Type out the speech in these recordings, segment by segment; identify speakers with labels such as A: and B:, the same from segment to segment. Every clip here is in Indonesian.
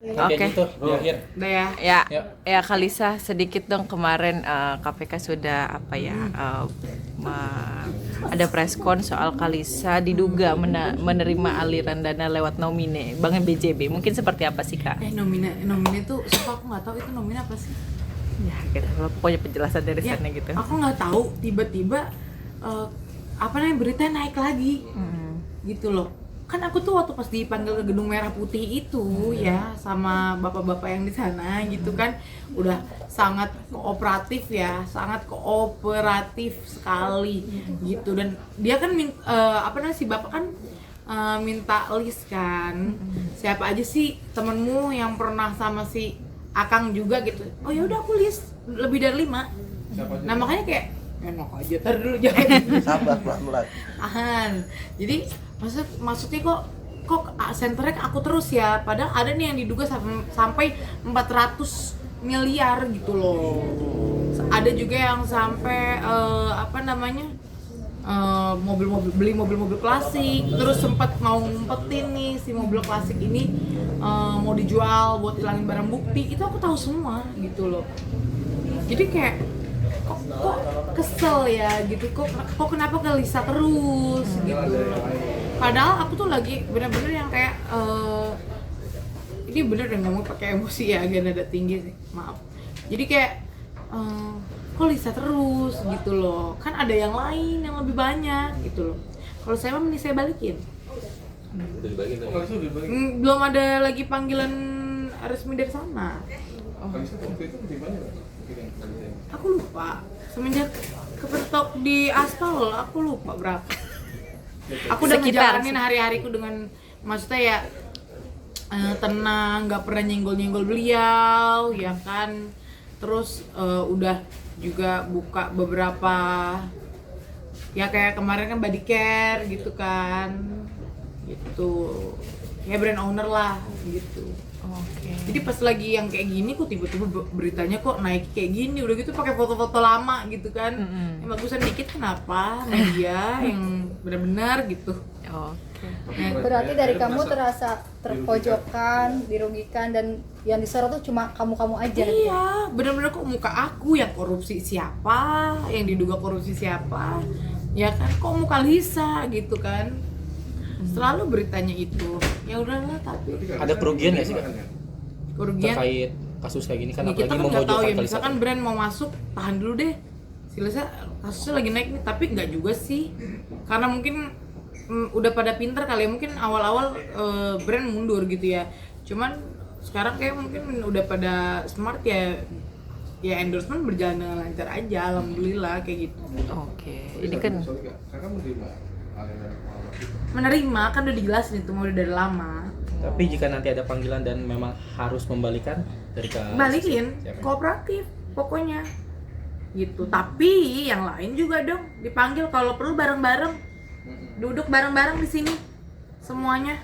A: Oke.
B: Gitu, di akhir.
A: Udah ya. Ya Kalisa, sedikit dong kemarin KPK sudah ada preskon soal Kalisa diduga menerima aliran dana lewat nomine Bank BJB. Mungkin seperti apa sih, Kak?
C: Nomine tuh sumpah aku nggak tahu itu nomine apa sih.
A: Ya, gitu. Pokoknya penjelasan dari sana gitu.
C: Aku nggak tahu, tiba-tiba berita naik lagi. Gitu loh. Kan aku tuh waktu pas dipanggil ke Gedung Merah Putih itu ya sama bapak-bapak yang di sana gitu kan udah sangat kooperatif sekali gitu. Dan dia kan si bapak kan minta list kan siapa aja sih temenmu yang pernah sama si Akang juga gitu. Oh ya udah aku list lebih dari 5. Nah makanya kayak enak aja, tar dulu jangan
D: sabar pelan-pelan.
C: Jadi maksudnya kok senternya ke aku terus ya, padahal ada nih yang diduga sampai 400 miliar gitu loh. Ada juga yang sampai beli mobil klasik, terus sempat mau ngumpetin nih si mobil klasik ini mau dijual buat hilangin barang bukti. Itu aku tahu semua gitu loh. Jadi kayak kok kesel ya gitu, kok kenapa Kalisa terus gitu. Padahal aku tuh lagi bener-bener yang kayak ini bener deh ngomong pakai emosi ya, agak nada tinggi sih, maaf. Jadi kayak kok Lisa terus gitu loh, kan ada yang lain yang lebih banyak gitu loh. Kalau saya mah mending saya balikin. Belum ada lagi panggilan resmi dari sana. Aku lupa, semenjak kepetok di aspal aku lupa berapa. Aku udah ngejalanin hari-hariku dengan maksudnya ya tenang, nggak pernah nyenggol-nyenggol beliau ya kan. Terus udah juga buka beberapa ya kayak kemarin kan body care gitu kan, gitu ya brand owner lah gitu.
A: Oke.
C: Jadi pas lagi yang kayak gini kok tiba-tiba beritanya kok naik kayak gini, udah gitu pakai foto-foto lama gitu kan. Yang bagusan dikit kenapa media yang benar-benar gitu.
A: Oke.
E: Berarti dari kamu terasa terpojokan, dirugikan, dan yang disorot tuh cuma kamu-kamu aja.
C: Iya, benar-benar kok muka aku yang korupsi siapa, yang diduga korupsi siapa, ya kan kok muka Lisa gitu kan. Selalu beritanya itu. Ya udahlah, tapi
B: Ada kerugian nggak sih, Kak?
C: kerugian
B: Terkait kasus kayak gini kan,
C: ya, kita
B: apalagi
C: kan nggak tahu
B: memojokkan
C: ya,
B: Kalisa.
C: misalkan brand mau masuk tahan dulu deh, silahkan kasusnya lagi naik nih, tapi nggak juga sih, karena mungkin udah pada pinter kali ya, mungkin awal-awal brand mundur gitu ya, cuman sekarang kayak mungkin udah pada smart ya endorsement berjalan dengan lancar aja, alhamdulillah kayak gitu.
A: Oke. Ini kan
C: Menerima kan udah dijelasin itu udah dari lama.
B: Tapi jika nanti ada panggilan dan memang harus membalikan dari
C: Balikin, kooperatif pokoknya gitu. Tapi yang lain juga dong dipanggil kalau perlu bareng-bareng, duduk bareng-bareng di sini semuanya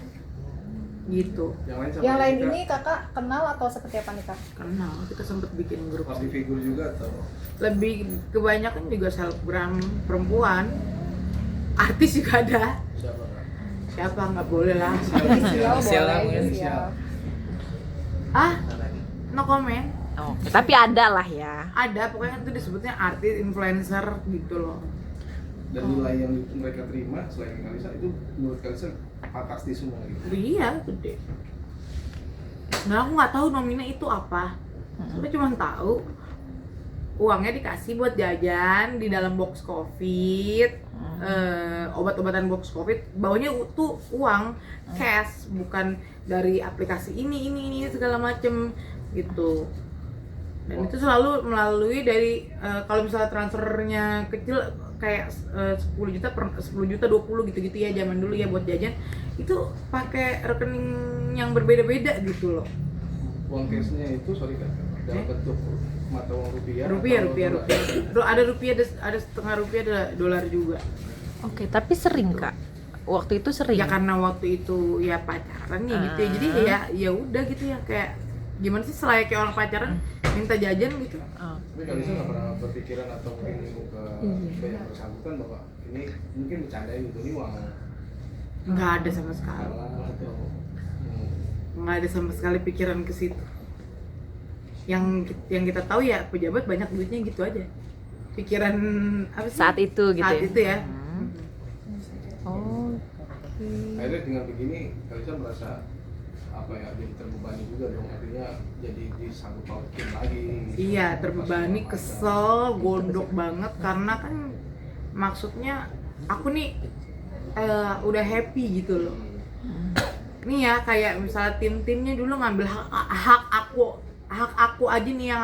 C: gitu.
E: Yang lain ini kakak kenal atau seperti apa nih kak?
C: Kenal, kita sempet bikin grup.
D: Pasti figur juga atau
C: Lebih kebanyakan juga selebgram perempuan, artis juga ada. Siapa nggak boleh lah.
E: Inisial
B: lah,
E: boleh,
B: mungkin.
E: inisial.
C: No comment.
A: oke, tapi ada lah ya.
C: Ada, pokoknya itu disebutnya artis influencer gitu loh.
D: dan nilai yang mereka terima selain Kalisa itu menurut Kalisa fantastis semua gitu.
C: Iya, gede. Nah, aku nggak tahu nominnya itu apa. Aku cuma tahu uangnya dikasih buat jajan di dalam box COVID, obat-obatan box COVID, bawahnya tuh uang cash, bukan dari aplikasi ini segala macem gitu. Dan itu selalu melalui dari kalau misalnya transfernya kecil kayak 10 juta 20 gitu-gitu ya zaman dulu ya buat jajan, itu pakai rekening yang berbeda-beda gitu loh.
D: Uang cashnya itu dalam bentuk mata uang rupiah.
C: Rupiah. Ada rupiah, ada setengah rupiah, ada dolar juga.
A: Oke, tapi sering Kak. Waktu itu sering.
C: Ya karena waktu itu ya pacaran ya gitu ya. Jadi ya udah gitu ya, kayak gimana sih selayaknya orang pacaran minta jajan gitu.
D: Tapi Kalisa nggak pernah berpikiran atau mungkin ke yang bersangkutan bahwa ini mungkin bercandain gitu, ini uang
C: Nggak ada sama sekali.
D: halal atau
C: nggak ada sama sekali pikiran ke situ. Yang kita tahu ya pejabat banyak duitnya gitu aja. Pikiran apa sih?
A: Saat itu gitu
C: Saat
A: ya?
C: itu ya.
A: Oh,
D: Akhirnya dengan begini Kalisa merasa apa ya, jadi terbebani juga dong, artinya jadi disangkut pautin lagi.
C: Iya, terbebani, kesel, gondok banget karena kan maksudnya aku nih udah happy gitu loh. Nih ya kayak misalnya tim-timnya dulu ngambil hak aku aja nih yang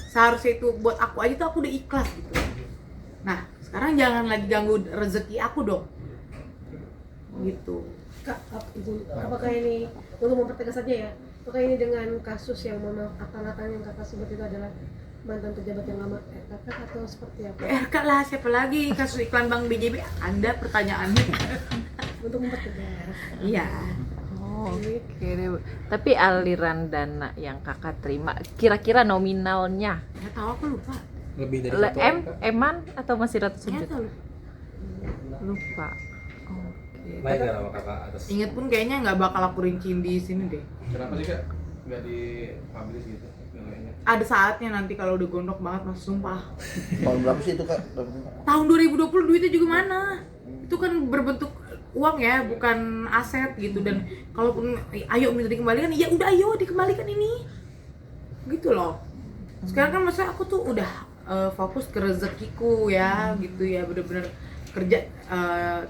C: seharusnya itu buat aku aja tuh aku udah ikhlas gitu. Nah, sekarang jangan lagi ganggu rezeki aku dong. Gitu.
F: Kak, apakah ini untuk mempertegas saja ya? Apakah ini dengan kasus yang memang akal-akal yang kakak sebut itu adalah mantan pejabat yang lama kakak atau seperti apa?
C: RK lah, siapa lagi kasus iklan Bank BJB? Anda pertanyaannya.
F: Untuk mempertegas.
C: Iya.
A: oh, oke deh. Tapi aliran dana yang kakak terima, kira-kira nominalnya
C: Nggak tahu, aku lupa.
B: Lebih dari
A: Le-
B: satu
A: M,
B: angka.
A: eman atau masih ratusan
C: Nggak
A: juta?
C: tahu.
A: Lupa. Oke.
B: Naik nggak nama kakak atas?
C: Ingat pun kayaknya nggak bakal aku rinciin di sini deh.
D: Kenapa sih Kak nggak di-publish gitu nilainya?
C: Ada saatnya nanti kalau udah gondok banget mas, sumpah.
G: Tahun berapa sih itu Kak?
C: Tahun 2020 duitnya juga mana? Itu kan berbentuk uang ya, bukan aset gitu. Dan kalaupun ayo minta dikembalikan, ya udah ayo dikembalikan ini. Gitu loh. Sekarang kan maksudnya aku tuh udah fokus ke rezekiku ya, gitu ya, bener-bener kerja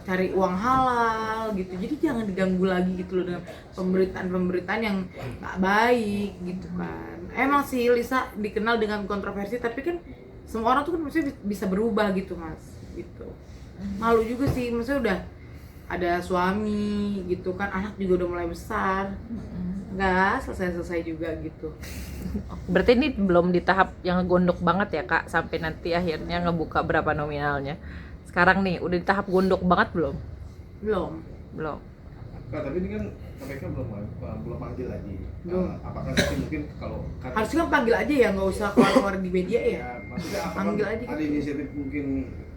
C: cari uang halal gitu. Jadi jangan diganggu lagi gitu loh dengan pemberitaan-pemberitaan yang nggak baik gitu kan. Emang sih Lisa dikenal dengan kontroversi, tapi kan semua orang tuh kan maksudnya bisa berubah gitu mas, gitu. Malu juga sih, maksudnya udah ada suami gitu kan, anak juga udah mulai besar, nggak selesai juga gitu.
A: Berarti ini belum di tahap yang gondok banget ya kak, sampai nanti akhirnya ngebuka berapa nominalnya. Sekarang nih udah di tahap gondok banget belum? Belum.
D: Kak, tapi ini kan KPK belum panggil lagi.
C: Belum.
D: Apakah nanti mungkin kalau
C: Harusnya kan panggil aja ya, nggak usah keluar di media ya.
D: ya, maksudnya apakah
C: Panggil aja
D: ada
C: gitu.
D: inisiatif mungkin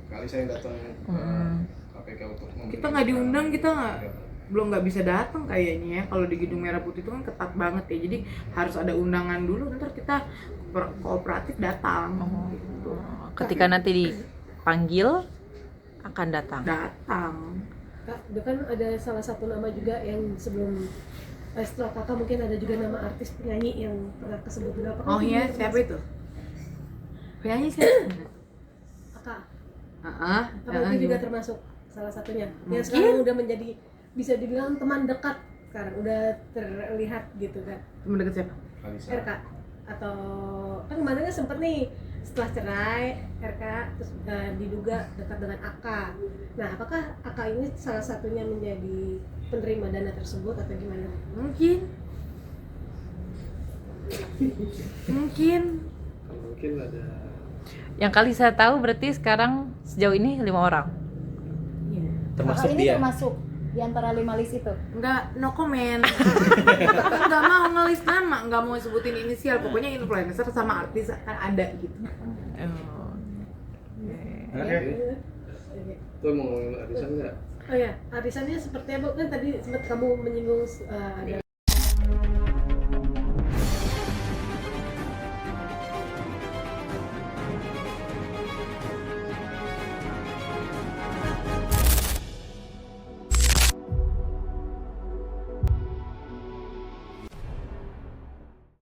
D: Kalisa yang datang ke KPK untuk
C: Kita nggak diundang, kita nggak bisa datang kayaknya ya. Kalau di Gedung Merah Putih itu kan ketat banget ya, jadi harus ada undangan dulu, ntar kita kooperatif datang. Gitu.
A: Ketika nanti dipanggil akan datang.
F: Kak, itu kan ada salah satu nama juga yang sebelum setelah kakak mungkin ada juga nama artis penyanyi yang pernah kesebut juga.
C: Oh
F: Apakah
C: iya,
F: itu
C: siapa itu? Penyanyi siapa?
F: Kakak,
C: Heeh.
F: apakah itu juga termasuk salah satunya yang sekarang udah menjadi bisa dibilang teman dekat sekarang, udah terlihat gitu kan?
C: Temen deket siapa?
D: Kalisa.
F: RK atau kan kemarin kan sempet nih setelah cerai RK terus diduga dekat dengan AK. Nah, apakah AK ini salah satunya menjadi penerima dana tersebut atau gimana?
C: Mungkin
D: Mungkin ada.
A: Yang kali saya tahu berarti sekarang sejauh ini 5 orang.
C: Iya.
B: Termasuk
E: Kakak ini
B: dia.
E: termasuk di antara 5 list itu.
C: Enggak, no comment. Enggak mau ngelis nama, enggak mau sebutin inisial. Pokoknya influencer sama artis kan ada gitu.
A: Oh.
D: Tuh mau ngomongin arisan nggak?
F: Oh ya, arisannya seperti apa? Kan tadi sempat kamu menyinggung ada